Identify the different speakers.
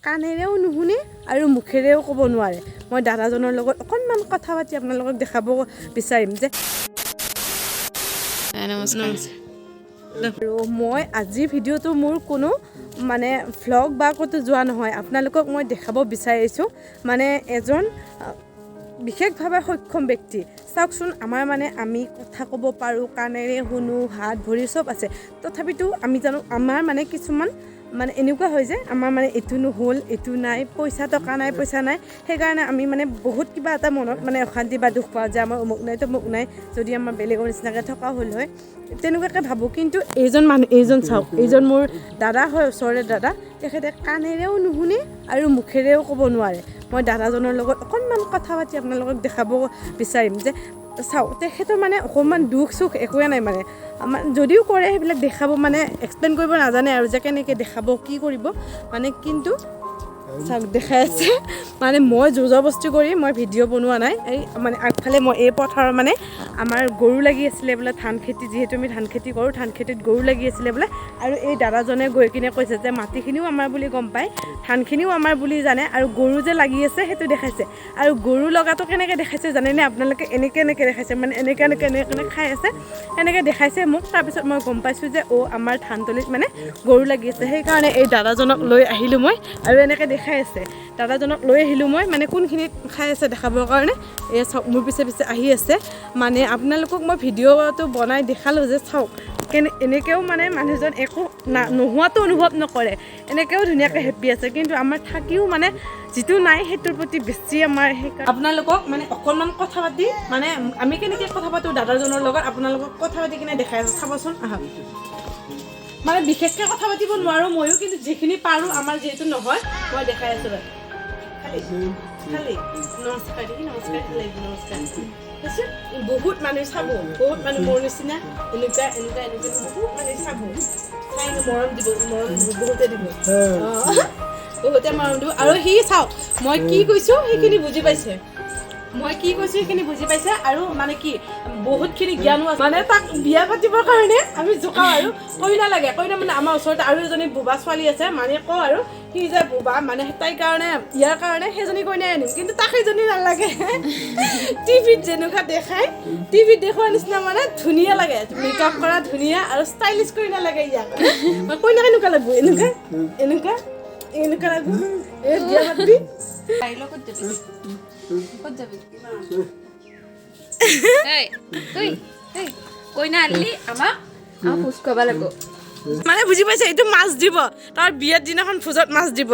Speaker 1: কাণেৰেও নুশুনে আৰু মুখেৰেও ক'ব নোৱাৰে। মই দাদাজনৰ লগত অকণমান কথা পাতি আপোনালোকক দেখাব বিচাৰিম যে আৰু মই আজিৰ ভিডিঅ'টো মোৰ কোনো মানে ভ্লগ বা ক'তো যোৱা নহয়, আপোনালোকক মই দেখাব বিচাৰিছোঁ মানে এজন বিশেষভাৱে সক্ষম ব্যক্তি। চাওকচোন, আমাৰ মানে আমি কথা ক'ব পাৰোঁ, কাণেৰে শুনো, হাত ভৰি চব আছে, তথাপিতো আমি জানো আমাৰ মানে কিছুমান মানে এনেকুৱা হয় যে আমাৰ মানে এইটো নহ'ল, এইটো নাই, পইচা টকা নাই, পইচা নাই, সেইকাৰণে আমি মানে বহুত কিবা এটা মনত মানে অশান্তি বা দুখ পাওঁ যে আমাৰ অমুক নাই তমুক নাই, যদি আমাৰ বেলেগৰ নিচিনাকৈ থকা হ'ল হয়, তেনেকুৱাকৈ ভাবোঁ। কিন্তু এইজন চাওক, এইজন মোৰ দাদা হয়, ওচৰৰে দাদা। তেখেতে কাণেৰেও নুশুনে আৰু মুখেৰেও ক'ব নোৱাৰে। মই দাদাজনৰ লগত অকণমান কথা পাতি আপোনালোকক দেখাব বিচাৰিম যে চাওক, তেখেতৰ মানে অকণমান দুখ চুখ একোৱে নাই মানে যদিও কৰে সেইবিলাক দেখাব মানে এক্সপ্লেইন কৰিব নাজানে আৰু যে কেনেকৈ দেখাব, কি কৰিব মানে। কিন্তু চাওক দেখাই আছে মানে মই জোৰ জবৰদস্তি কৰি মই ভিডিঅ' বনোৱা নাই। এই মানে আগফালে মই এই পথাৰৰ মানে আমাৰ গৰু লাগি আছিলে বোলে, ধান খেতি, যিহেতু আমি ধান খেতি কৰোঁ, ধান খেতিত গৰু লাগি আছিলে বোলে। আৰু এই দাদাজনে গৈ কিনে কৈছে যে মাটিখিনিও আমাৰ বুলি গম পায়, ধানখিনিও আমাৰ বুলি জানে, আৰু গৰু যে লাগি আছে সেইটো দেখাইছে। আৰু গৰু লগাটো কেনেকৈ দেখাইছে জানেনে আপোনালোকে? এনেকৈ দেখাইছে মানে এনেকৈ খাই আছে, এনেকৈ দেখাইছে মোক। তাৰপিছত মই গম পাইছোঁ যে আমাৰ ধানতলিত মানে গৰু লাগি আছে। সেইকাৰণে এই দাদাজনক লৈ আহিলোঁ মই, আৰু এনেকৈ দেখাই আছে। দাদাজনক লৈ আহিলোঁ মই মানে কোনখিনিত খাই আছে দেখাবৰ কাৰণে। এই চাওক, মোৰ পিছে পিছে আহি আছে মানে আপোনালোকক মই ভিডিঅ'টো বনাই দেখালোঁ যে চাওক এনেকৈও মানে মানুহজন একো নোহোৱাটো অনুভৱ নকৰে, এনেকৈও ধুনীয়াকৈ হেপ্পী আছে। কিন্তু আমাৰ থাকিও মানে যিটো নাই সেইটোৰ প্ৰতি বেছি আমাৰ সেইকাৰণে আপোনালোকক মানে অকণমান কথা পাতি মানে আমি কেনেকৈ কথা পাতোঁ দাদাজনৰ লগত, আপোনালোকক কথা পাতি কিনে দেখাই আছোঁ, চাবচোন আহক। মানে বিশেষকৈ কথা পাতিব নোৱাৰোঁ ময়ো, কিন্তু যিখিনি পাৰোঁ, আমাৰ যিহেতু নহয়, মই দেখাই আছোঁ। খালি নমস্কাৰ দেই, নমস্কাৰ নমস্কাৰ। বহুত মানুহ চাব, বহুত মানুহ মোৰ নিচিনা এনেকুৱা বহুত মানুহ চাব, চাই মৰম দিব, বহুতে দিব, বহুতে মৰম দিব। আৰু সি চাওক, মই কি কৈছোঁ সেইখিনি বুজি পাইছে, আৰু মানে কি বহুতখিনি জ্ঞানো আছে। মানে তাক বিয়া পাতিবৰ কাৰণে আমি জোকাওঁ আৰু কইনা লাগে, কইনা মানে আমাৰ ওচৰতে আৰু এজনী বোবা ছোৱালী আছে, মানে কওঁ আৰু সি যে বোবা মানে তাইৰ কাৰণে ইয়াৰ কাৰণে সেইজনী কইনাই আনিম, কিন্তু তাক সেইজনী নালাগে। টিভিত যেনেকুৱা দেখায়, টিভিত দেখুৱাৰ নিচিনা মানে ধুনীয়া লাগে, মেকআপ কৰা ধুনীয়া আৰু ষ্টাইলিছ কইনা লাগে ইয়াক। কইনা কেনেকুৱা লাগব? এনেকুৱা লাগব। এই বিয়া পাতিবি ক'ত যাবি?
Speaker 2: কইনা আনিলি আমাক খোজ খুৱাব লাগিব।
Speaker 1: মানে বুজি পাইছে, এইটো মাছ দিব, তাৰ বিয়াৰ দিনাখন ভোজত মাছ দিব।